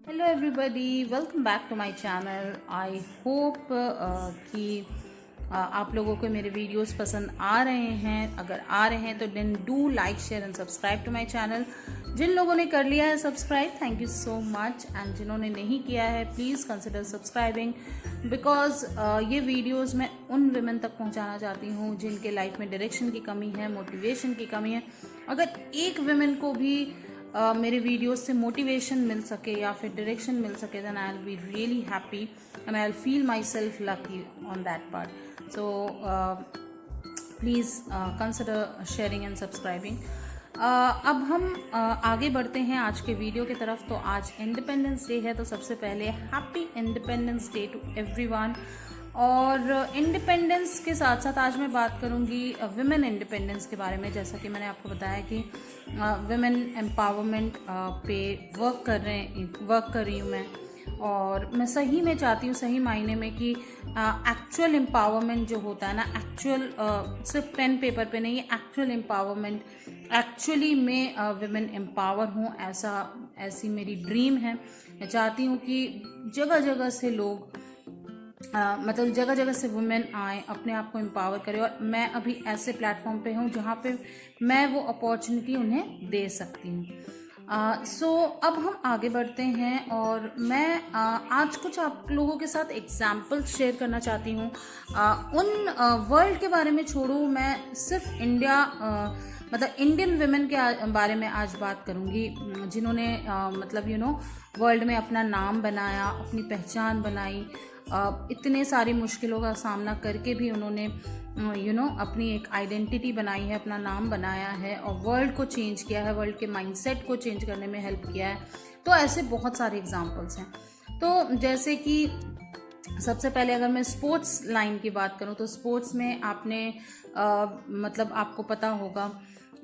Hello everybody, welcome back to my channel. I hope कि आप लोगों को मेरे वीडियोस पसंद आ रहे हैं। अगर आ रहे हैं तो then do like share and subscribe to my channel. जिन लोगों ने कर लिया है subscribe, thank you so much, and जिन्होंने नहीं किया है प्लीज़ कंसिडर सब्सक्राइबिंग, बिकॉज ये वीडियोस मैं उन विमेन तक पहुंचाना चाहती हूँ जिनके लाइफ में डायरेक्शन की कमी है, मोटिवेशन की कमी है। अगर एक विमेन को भी मेरे वीडियोस से मोटिवेशन मिल सके या फिर डायरेक्शन मिल सके, then I will be really happy and I will feel myself lucky on that part. So please consider sharing and subscribing. अब हम आगे बढ़ते हैं आज के वीडियो की तरफ। तो आज इंडिपेंडेंस डे है, तो सबसे पहले happy independence day to everyone. और इंडिपेंडेंस के साथ साथ आज मैं बात करूंगी विमेन इंडिपेंडेंस के बारे में। जैसा कि मैंने आपको बताया कि विमेन एम्पावरमेंट पे वर्क कर रही हूँ मैं, और मैं सही में चाहती हूँ, सही मायने में, कि एक्चुअल एम्पावरमेंट जो होता है ना, एक्चुअल सिर्फ पेन पेपर पे नहीं, एक्चुअल एम्पावरमेंट, एक्चुअली मैं विमेन एम्पावर हूँ, ऐसी मेरी ड्रीम है। मैं चाहती हूँ कि जगह जगह से लोग मतलब जगह जगह से वुमेन आए, अपने आप को एम्पावर करें, और मैं अभी ऐसे प्लेटफॉर्म पे हूँ जहाँ पे मैं वो अपॉर्चुनिटी उन्हें दे सकती हूँ। सो अब हम आगे बढ़ते हैं, और मैं आज कुछ आप लोगों के साथ एग्जाम्पल शेयर करना चाहती हूँ। उन वर्ल्ड के बारे में छोड़ो, मैं सिर्फ इंडिया मतलब इंडियन वुमेन के बारे में आज बात करूँगी, जिन्होंने मतलब वर्ल्ड में अपना नाम बनाया, अपनी पहचान बनाई। इतने सारी मुश्किलों का सामना करके भी उन्होंने अपनी एक आइडेंटिटी बनाई है, अपना नाम बनाया है, और वर्ल्ड को चेंज किया है, वर्ल्ड के माइंडसेट को चेंज करने में हेल्प किया है। तो ऐसे बहुत सारे एग्जांपल्स हैं। तो जैसे कि सबसे पहले अगर मैं स्पोर्ट्स लाइन की बात करूं, तो स्पोर्ट्स में आपने मतलब आपको पता होगा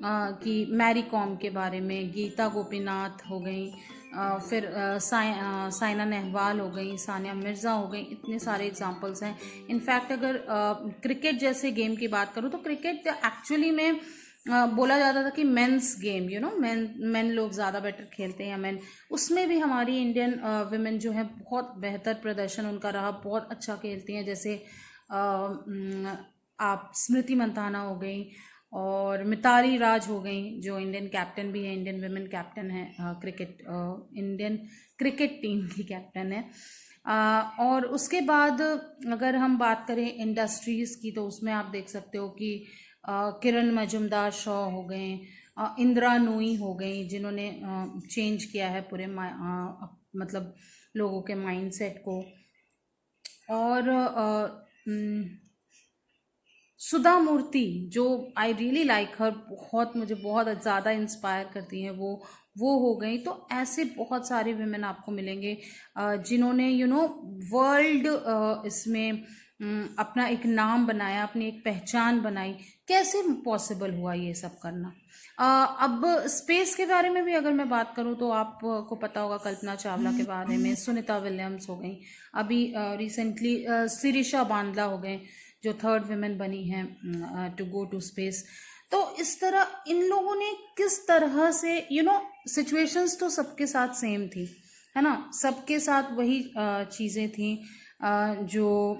कि मैरी कॉम के बारे में, गीता गोपीनाथ हो गई, फिर साइना नेहवाल हो गई, सानिया मिर्ज़ा हो गई। इतने सारे एग्जांपल्स हैं। इनफैक्ट अगर क्रिकेट जैसे गेम की बात करूँ, तो क्रिकेट एक्चुअली में बोला जाता था कि मेंस गेम, मेन लोग ज़्यादा बेटर खेलते हैं, या मेन, उसमें भी हमारी इंडियन विमेन जो है बहुत बेहतर प्रदर्शन उनका रहा, बहुत अच्छा खेलती हैं। जैसे आप स्मृति मंथाना हो गई, और मिताली राज हो गई, जो इंडियन कैप्टन भी है, इंडियन विमेन कैप्टन है, इंडियन क्रिकेट टीम की कैप्टन है। और उसके बाद अगर हम बात करें इंडस्ट्रीज़ की, तो उसमें आप देख सकते हो कि किरण मजुमदार शॉ हो गए, इंदिरा नूई हो गई, जिन्होंने चेंज किया है पूरे मतलब लोगों के माइंडसेट को। और सुधा मूर्ति, जो आई रियली लाइक हर, बहुत मुझे बहुत ज़्यादा इंस्पायर करती हैं वो हो गई। तो ऐसे बहुत सारे विमेन आपको मिलेंगे जिन्होंने वर्ल्ड इसमें अपना एक नाम बनाया, अपनी एक पहचान बनाई। कैसे पॉसिबल हुआ ये सब करना? अब स्पेस के बारे में भी अगर मैं बात करूं, तो आपको पता होगा कल्पना चावला के बारे में, सुनीता विलियम्स हो गई, अभी रिसेंटली सिरिशा बांदला हो गए, जो थर्ड विमेन बनी है टू गो टू स्पेस। तो इस तरह इन लोगों ने किस तरह से सिचुएशंस तो सबके साथ सेम थी, है ना, सबके साथ वही चीज़ें थी जो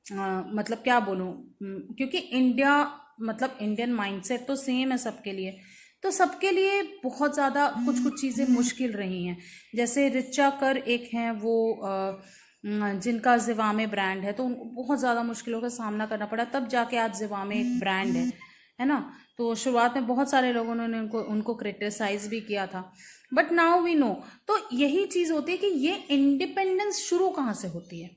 मतलब क्या बोलूँ, क्योंकि इंडिया मतलब इंडियन माइंडसेट तो सेम है सबके लिए, तो सबके लिए बहुत ज़्यादा कुछ कुछ चीज़ें मुश्किल रही हैं। जैसे रिचा कर एक हैं, वो जिनका जिवामे ब्रांड है, तो उनको बहुत ज़्यादा मुश्किलों का सामना करना पड़ा, तब जाके आज जिवामे एक ब्रांड है ना। तो शुरुआत में बहुत सारे लोगों ने उनको क्रिटिसाइज भी किया था, बट नाउ वी नो। तो यही चीज़ होती है कि ये इंडिपेंडेंस शुरू कहाँ से होती है,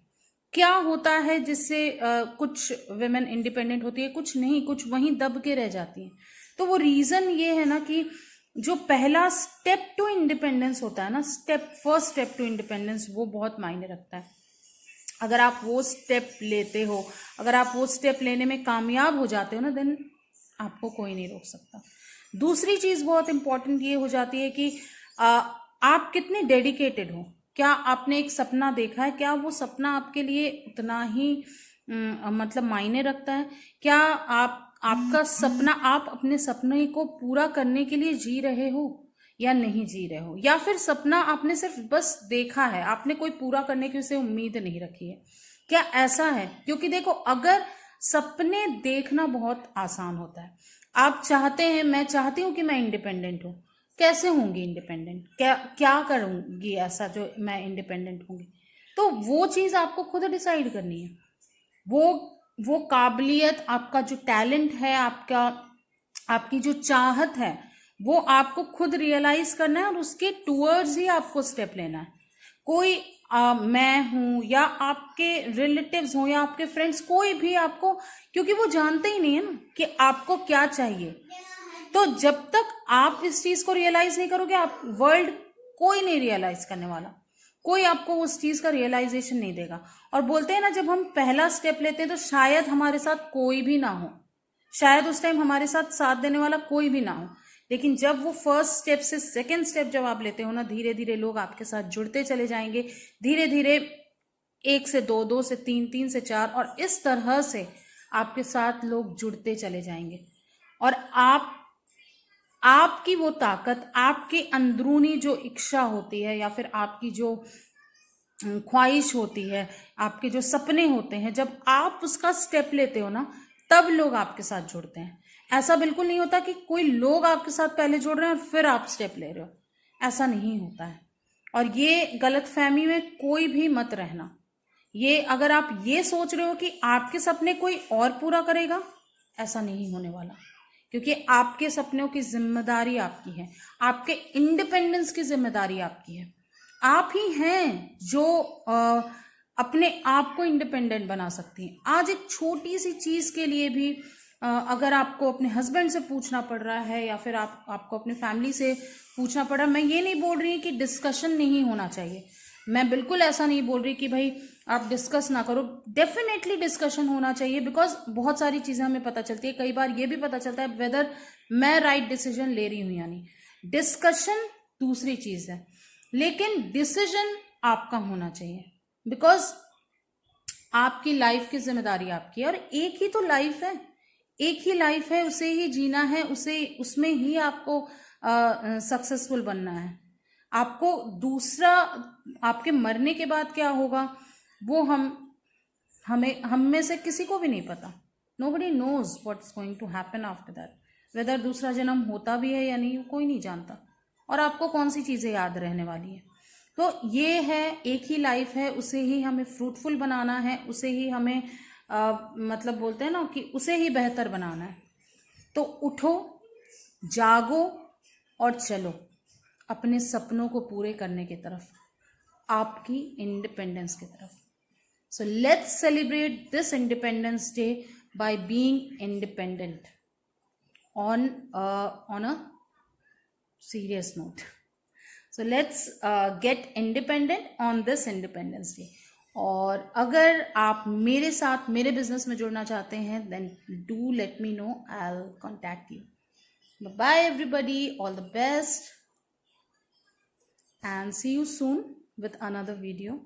क्या होता है जिससे कुछ विमेन इंडिपेंडेंट होती है, कुछ नहीं, कुछ वहीं दब के रह जाती हैं। तो वो रीज़न ये है ना कि जो पहला स्टेप टू इंडिपेंडेंस होता है ना, फर्स्ट स्टेप टू इंडिपेंडेंस, वो बहुत मायने रखता है। अगर आप वो स्टेप लेते हो, अगर आप वो स्टेप लेने में कामयाब हो जाते हो ना, देन आपको कोई नहीं रोक सकता। दूसरी चीज़ बहुत इंपॉर्टेंट ये हो जाती है कि आप कितने डेडिकेटेड हो। क्या आपने एक सपना देखा है, क्या वो सपना आपके लिए उतना ही मतलब मायने रखता है? क्या आपका सपना, आप अपने सपने को पूरा करने के लिए जी रहे हो, या नहीं जी रहे हो, या फिर सपना आपने सिर्फ बस देखा है, आपने कोई पूरा करने की उसे उम्मीद नहीं रखी है। क्या ऐसा है? क्योंकि देखो, अगर सपने देखना बहुत आसान होता है, आप चाहते हैं, मैं चाहती हूं कि मैं इंडिपेंडेंट हूं, कैसे होंगी इंडिपेंडेंट, क्या क्या करूंगी ऐसा जो मैं इंडिपेंडेंट होंगी? तो वो चीज आपको खुद डिसाइड करनी है। वो वो काबिलियत, आपका जो टैलेंट है, आपकी जो चाहत है, वो आपको खुद रियलाइज करना है और उसके टूवर्ड्स ही आपको स्टेप लेना है। कोई मैं हूं या आपके रिलेटिव्स हो या आपके फ्रेंड्स, कोई भी आपको, क्योंकि वो जानते ही नहीं है ना कि आपको क्या चाहिए। तो जब तक आप इस चीज को रियलाइज नहीं करोगे, आप वर्ल्ड कोई नहीं रियलाइज करने वाला, कोई आपको उस चीज का रियलाइजेशन नहीं देगा। और बोलते हैं ना, जब हम पहला स्टेप लेते हैं तो शायद हमारे साथ कोई भी ना हो, शायद उस टाइम हमारे साथ साथ देने वाला कोई भी ना हो, लेकिन जब वो फर्स्ट स्टेप से सेकंड स्टेप जब आप लेते हो ना, धीरे धीरे लोग आपके साथ जुड़ते चले जाएंगे। धीरे धीरे 1 से 2, 2 से 3, 3 से 4, और इस तरह से आपके साथ लोग जुड़ते चले जाएंगे। और आपकी वो ताकत, आपके अंदरूनी जो इच्छा होती है या फिर आपकी जो ख्वाहिश होती है, आपके जो सपने होते हैं, जब आप उसका स्टेप लेते हो ना, तब लोग आपके साथ जुड़ते हैं। ऐसा बिल्कुल नहीं होता कि कोई लोग आपके साथ पहले जुड़ रहे हैं और फिर आप स्टेप ले रहे हो, ऐसा नहीं होता है। और ये गलतफहमी में कोई भी मत रहना। ये अगर आप ये सोच रहे हो कि आपके सपने कोई और पूरा करेगा, ऐसा नहीं होने वाला, क्योंकि आपके सपनों की जिम्मेदारी आपकी है, आपके इंडिपेंडेंस की जिम्मेदारी आपकी है। आप ही हैं जो अपने आप को इंडिपेंडेंट बना सकती हैं। आज एक छोटी सी चीज के लिए भी अगर आपको अपने हस्बैंड से पूछना पड़ रहा है या फिर आपको अपने फैमिली से पूछना पड़ रहा है, मैं ये नहीं बोल रही कि डिस्कशन नहीं होना चाहिए, मैं बिल्कुल ऐसा नहीं बोल रही कि भाई आप डिस्कस ना करो, डेफिनेटली डिस्कशन होना चाहिए। बिकॉज बहुत सारी चीजें हमें पता चलती है, कई बार ये भी पता चलता है वेदर मैं राइट डिसीजन ले रही हूं या नहीं। डिस्कशन दूसरी चीज है, लेकिन डिसीजन आपका होना चाहिए, बिकॉज आपकी लाइफ की जिम्मेदारी आपकी है। और एक ही तो लाइफ है, एक ही लाइफ है, उसे ही जीना है, उसमें ही आपको सक्सेसफुल बनना है। आपको दूसरा, आपके मरने के बाद क्या होगा, वो हम में से किसी को भी नहीं पता। Nobody knows what's going to happen after that. Whether दूसरा जन्म होता भी है या नहीं, कोई नहीं जानता। और आपको कौन सी चीजें याद रहने वाली है। तो ये है, एक ही लाइफ है, उसे ही हमें फ्रूटफुल बनाना है, उसे ही हमें मतलब बोलते हैं ना कि उसे ही बेहतर बनाना है। तो उठो, जागो और चलो अपने सपनों को पूरे करने की तरफ, आपकी इंडिपेंडेंस की तरफ। So let's celebrate this independence day by being independent on a serious note. So let's get independent on this Independence Day. और अगर आप मेरे साथ मेरे बिजनेस में जुड़ना चाहते हैं, then do let me know, I'll contact you. Bye everybody, all the best, and see you soon with another video.